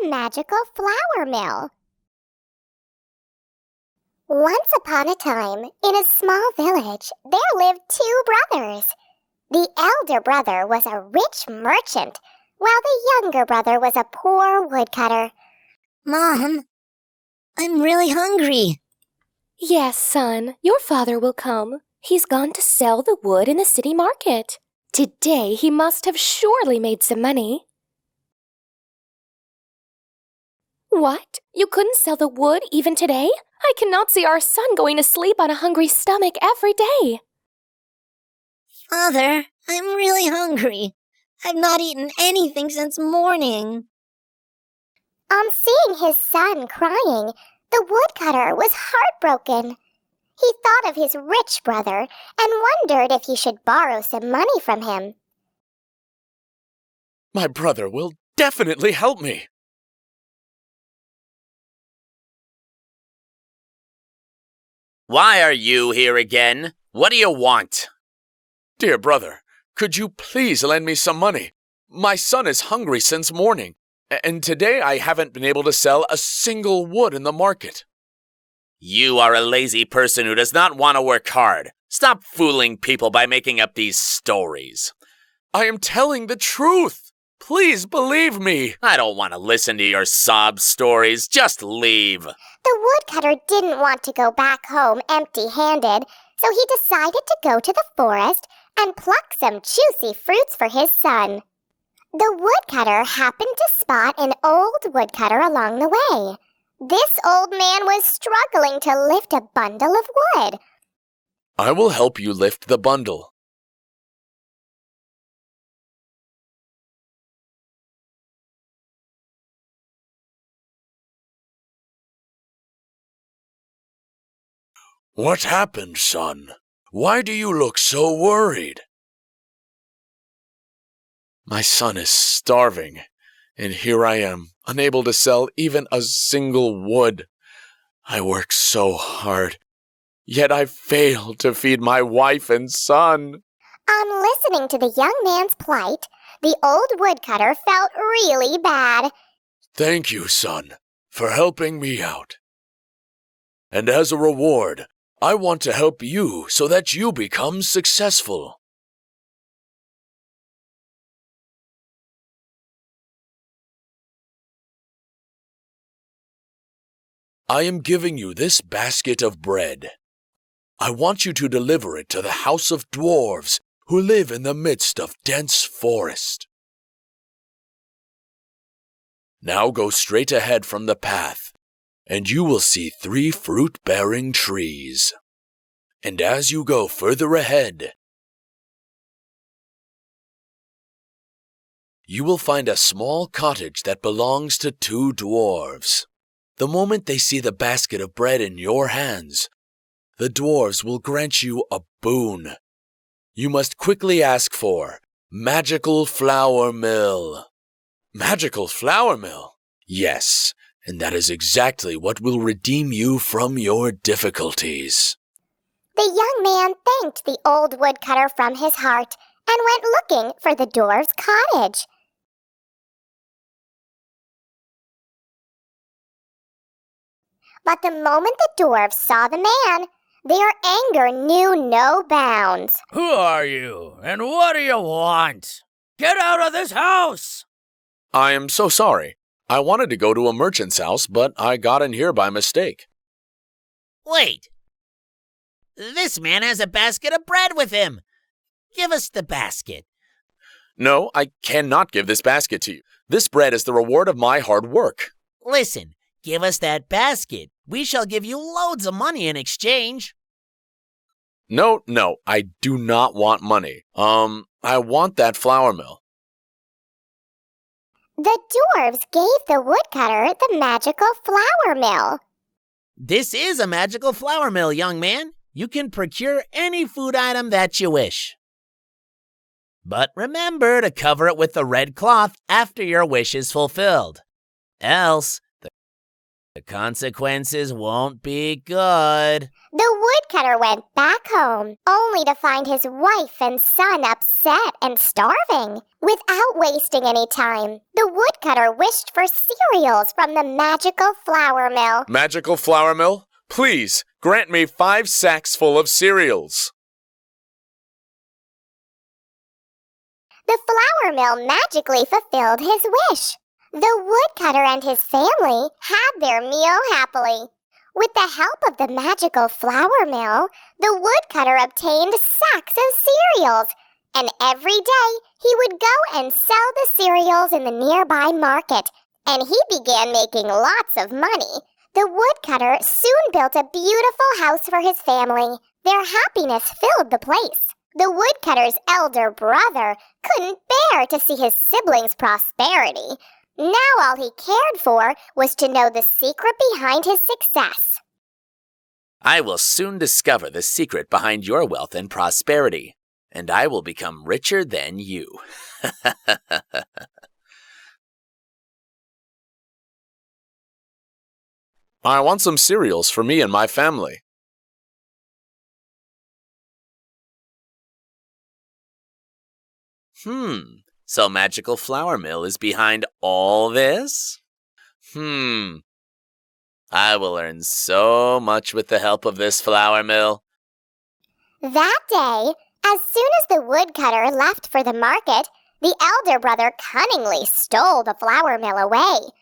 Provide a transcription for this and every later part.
the magical flour mill. Once upon a time, in a small village, there lived two brothers. The elder brother was a rich merchant, while the younger brother was a poor woodcutter. Mom, I'm really hungry. Yes, son, your father will come. He's gone to sell the wood in the city market. Today he must have surely made some money. What? You couldn't sell the wood even today? I cannot see our son going to sleep on a hungry stomach every day. Father, I'm really hungry. I've not eaten anything since morning. On seeing his son crying, the woodcutter was heartbroken. He thought of his rich brother and wondered if he should borrow some money from him. My brother will definitely help me. Why are you here again? What do you want? Dear brother, could you please lend me some money? My son is hungry since morning, and today I haven't been able to sell a single wood in the market. You are a lazy person who does not want to work hard. Stop fooling people by making up these stories. I am telling the truth. Please believe me. I don't want to listen to your sob stories. Just leave. The woodcutter didn't want to go back home empty-handed, so he decided to go to the forest and pluck some juicy fruits for his son. The woodcutter happened to spot an old woodcutter along the way. This old man was struggling to lift a bundle of wood. I will help you lift the bundle. What happened, son? Why do you look so worried? My son is starving, and here I am, unable to sell even a single wood. I work so hard, yet I fail to feed my wife and son. On listening to the young man's plight, the old woodcutter felt really bad. Thank you, son, for helping me out. And as a reward, I want to help you so that you become successful. I am giving you this basket of bread. I want you to deliver it to the house of dwarves who live in the midst of dense forest. Now go straight ahead from the path, and you will see 3 fruit-bearing trees. And as you go further ahead, you will find a small cottage that belongs to 2 dwarves. The moment they see the basket of bread in your hands, the dwarves will grant you a boon. You must quickly ask for Magical Flour Mill. Magical Flour Mill? Yes, and that is exactly what will redeem you from your difficulties. The young man thanked the old woodcutter from his heart and went looking for the dwarf's cottage. But the moment the dwarfs saw the man, their anger knew no bounds. Who are you, and what do you want? Get out of this house! I am so sorry. I wanted to go to a merchant's house, but I got in here by mistake. Wait. This man has a basket of bread with him. Give us the basket. No, I cannot give this basket to you. This bread is the reward of my hard work. Listen, give us that basket. We shall give you loads of money in exchange. No, I do not want money. I want that flour mill. The dwarves gave the woodcutter the magical flour mill. This is a magical flour mill, young man. You can procure any food item that you wish. But remember to cover it with the red cloth after your wish is fulfilled. Else, the The consequences won't be good. The woodcutter went back home, only to find his wife and son upset and starving. Without wasting any time, the woodcutter wished for cereals from the magical flour mill. Magical flour mill, please grant me 5 sacks full of cereals. The flour mill magically fulfilled his wish. The woodcutter and his family had their meal happily. With the help of the magical flour mill, the woodcutter obtained sacks of cereals, and every day he would go and sell the cereals in the nearby market, and he began making lots of money. The woodcutter soon built a beautiful house for his family. Their happiness filled the place. The woodcutter's elder brother couldn't bear to see his siblings' prosperity. Now all he cared for was to know the secret behind his success. I will soon discover the secret behind your wealth and prosperity, and I will become richer than you. I want some cereals for me and my family. So Magical Flour Mill is behind all this? I will earn so much with the help of this flour mill. That day, as soon as the woodcutter left for the market, the elder brother cunningly stole the flour mill away.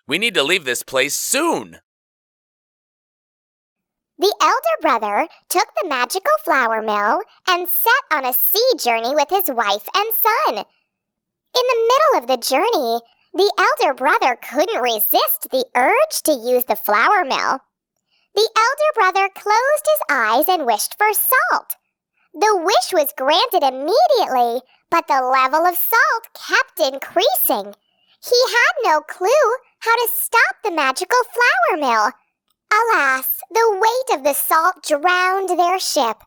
We need to leave this place soon. The elder brother took the magical flour mill and set on a sea journey with his wife and son. In the middle of the journey, the elder brother couldn't resist the urge to use the flour mill. The elder brother closed his eyes and wished for salt. The wish was granted immediately, but the level of salt kept increasing. He had no clue how to stop the magical flour mill. Alas, the weight of the salt drowned their ship.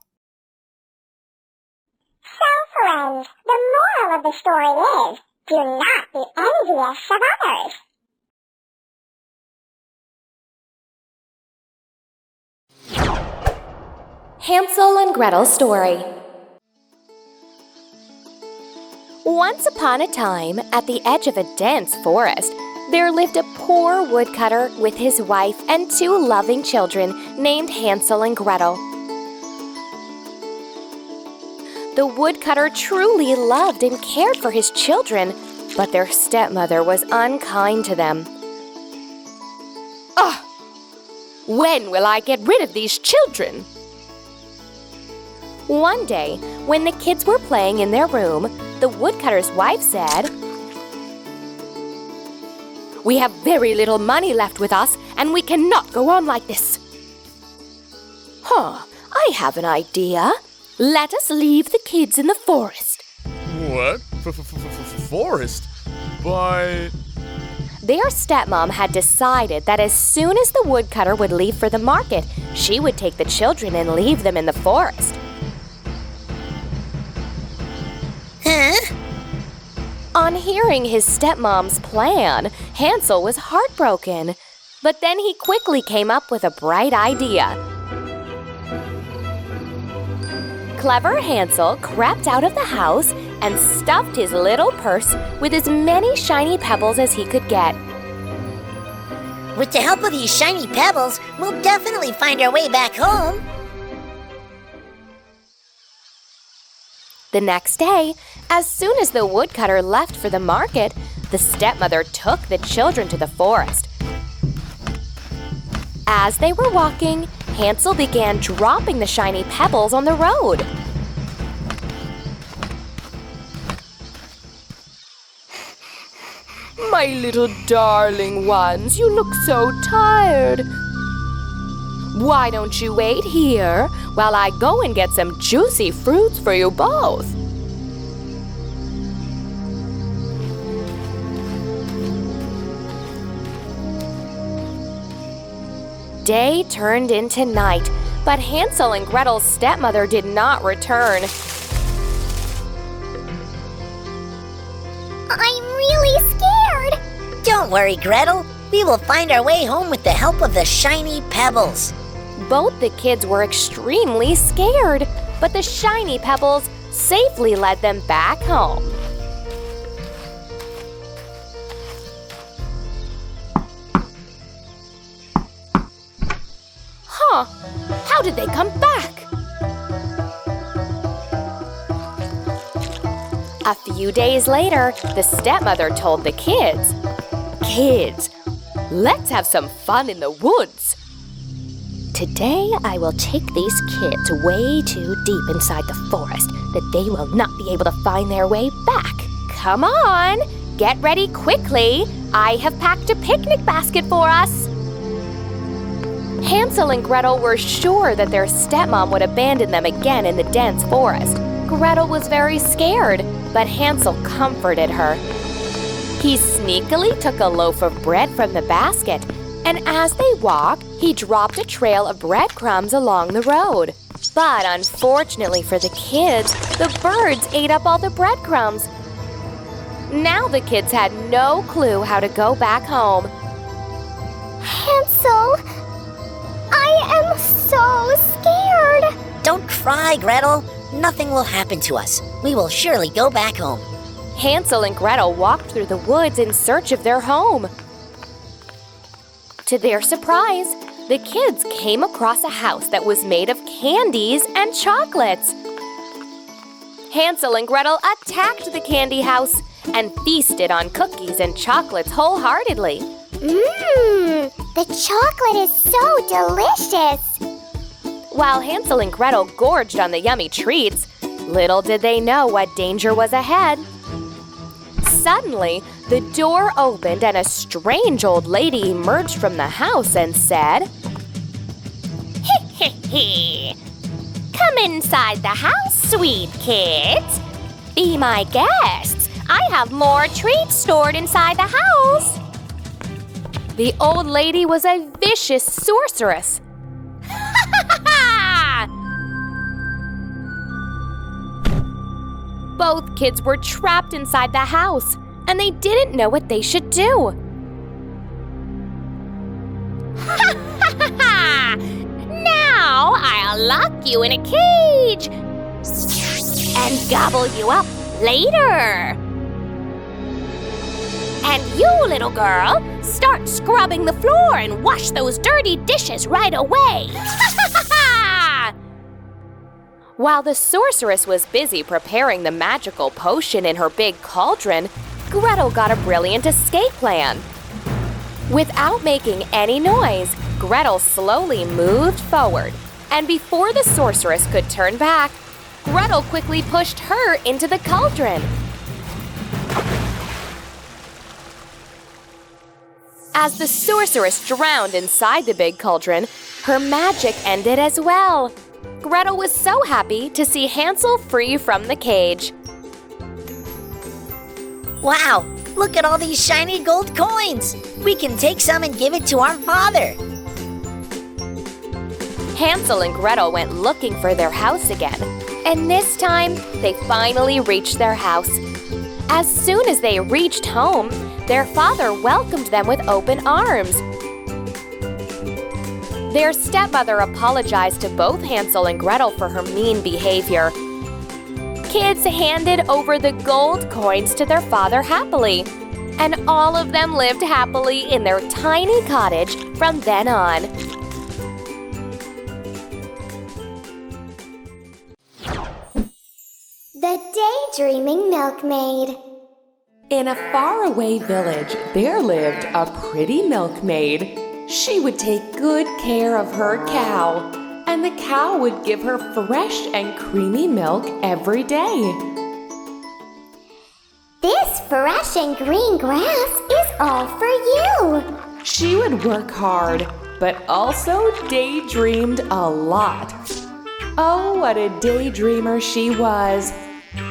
So, friends, the moral of the story is, do not be envious of others. Hansel and Gretel's story. Once upon a time, at the edge of a dense forest, there lived a poor woodcutter with his wife and 2 loving children named Hansel and Gretel. The woodcutter truly loved and cared for his children, but their stepmother was unkind to them. "Ugh! When will I get rid of these children?" One day, when the kids were playing in their room, the woodcutter's wife said, "We have very little money left with us, and we cannot go on like this." I have an idea. Let us leave the kids in the forest." What? Forest? But... Their stepmom had decided that as soon as the woodcutter would leave for the market, she would take the children and leave them in the forest. Huh? On hearing his stepmom's plan, Hansel was heartbroken. But then he quickly came up with a bright idea. Clever Hansel crept out of the house and stuffed his little purse with as many shiny pebbles as he could get. With the help of these shiny pebbles, we'll definitely find our way back home. The next day, as soon as the woodcutter left for the market, the stepmother took the children to the forest. As they were walking, Hansel began dropping the shiny pebbles on the road. "My little darling ones, you look so tired. Why don't you wait here while I go and get some juicy fruits for you both?" Day turned into night, but Hansel and Gretel's stepmother did not return. I'm really scared. Don't Don't worry, Gretel. We will find our way home with the help of the shiny pebbles. Both the kids were extremely scared, but the shiny pebbles safely led them back home. Huh, how did they come back? A few days later, the stepmother told the kids, "Kids, let's have some fun in the woods. Today, I will take these kids way too deep inside the forest that they will not be able to find their way back. Come on, get ready quickly. I have packed a picnic basket for us." Hansel and Gretel were sure that their stepmom would abandon them again in the dense forest. Gretel was very scared, but Hansel comforted her. He sneakily took a loaf of bread from the basket, and as they walked, he dropped a trail of breadcrumbs along the road. But unfortunately for the kids, the birds ate up all the breadcrumbs. Now the kids had no clue how to go back home. Hansel, I am so scared. Don't cry, Gretel. Nothing will happen to us. We will surely go back home. Hansel and Gretel walked through the woods in search of their home. To their surprise, the kids came across a house that was made of candies and chocolates. Hansel and Gretel attacked the candy house and feasted on cookies and chocolates wholeheartedly. The chocolate is so delicious. While Hansel and Gretel gorged on the yummy treats, little did they know what danger was ahead. Suddenly, the door opened and a strange old lady emerged from the house and said, "Hee. Come inside the house, sweet kids. Be my guests. I have more treats stored inside the house." The old lady was a vicious sorceress. Both kids were trapped inside the house, and they didn't know what they should do. Now I'll lock you in a cage and gobble you up later. And you, little girl, start scrubbing the floor and wash those dirty dishes right away. While the sorceress was busy preparing the magical potion in her big cauldron, Gretel got a brilliant escape plan. Without making any noise, Gretel slowly moved forward, and before the sorceress could turn back, Gretel quickly pushed her into the cauldron. As the sorceress drowned inside the big cauldron, her magic ended as well. Gretel was so happy to see Hansel free from the cage. Wow, look at all these shiny gold coins. We can take some and give it to our father. Hansel and Gretel went looking for their house again, and this time they finally reached their house. As soon as they reached home, their father welcomed them with open arms. Their stepmother apologized to both Hansel and Gretel for her mean behavior. Kids handed over the gold coins to their father happily, and all of them lived happily in their tiny cottage from then on. The Daydreaming Milkmaid. In a faraway village, there lived a pretty milkmaid. She would take good care of her cow, and the cow would give her fresh and creamy milk every day. This fresh and green grass is all for you. She would work hard, but also daydreamed a lot. Oh, what a daydreamer she was.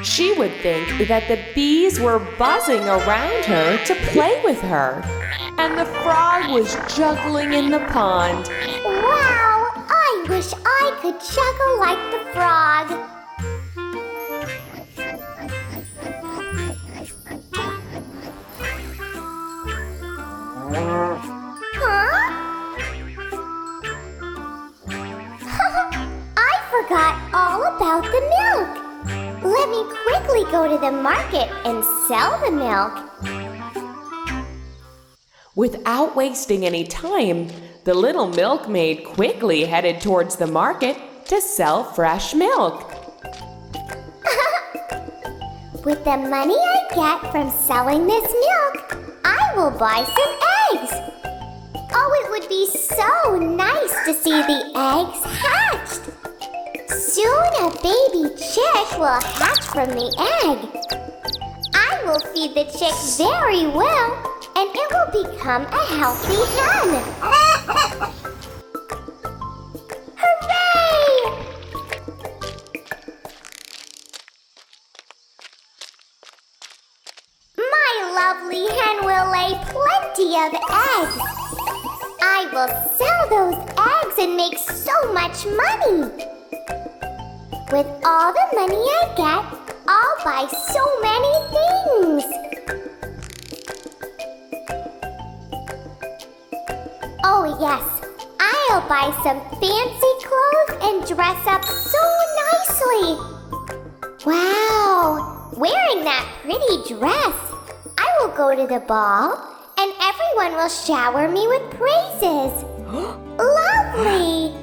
She would think that the bees were buzzing around her to play with her, and the frog was juggling in the pond. Wow, I wish I could juggle like the frog. Huh? I forgot all about the milk. Let me quickly go to the market and sell the milk. Without wasting any time, the little milkmaid quickly headed towards the market to sell fresh milk. With the money I get from selling this milk, I will buy some eggs. Oh, it would be so nice to see the eggs hatched. Soon a baby chick will hatch from the egg. I will feed the chick very well, and it will become a healthy hen. Hooray! My lovely hen will lay plenty of eggs. I will sell those eggs and make so much money. With all the money I get, I'll buy so many things. Oh yes, I'll buy some fancy clothes and dress up so nicely. Wow, wearing that pretty dress, I will go to the ball and everyone will shower me with praises. Lovely!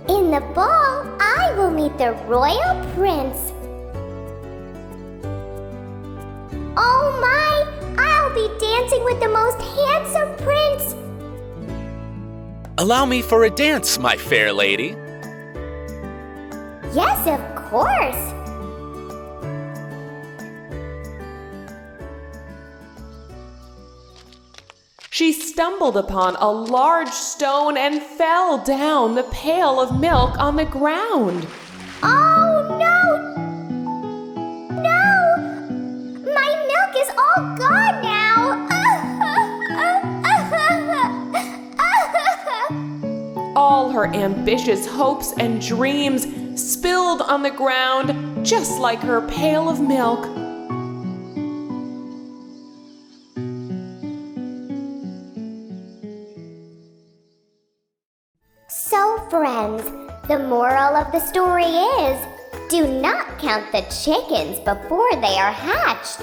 In the ball, I will meet the royal prince. Oh my! I'll be dancing with the most handsome prince. Allow me for a dance, my fair lady. Yes, of course. She stumbled upon a large stone and fell down the pail of milk on the ground. Oh no! No! My milk is all gone now! All her ambitious hopes and dreams spilled on the ground, just like her pail of milk. So, friends, the moral of the story is, do not count the chickens before they are hatched.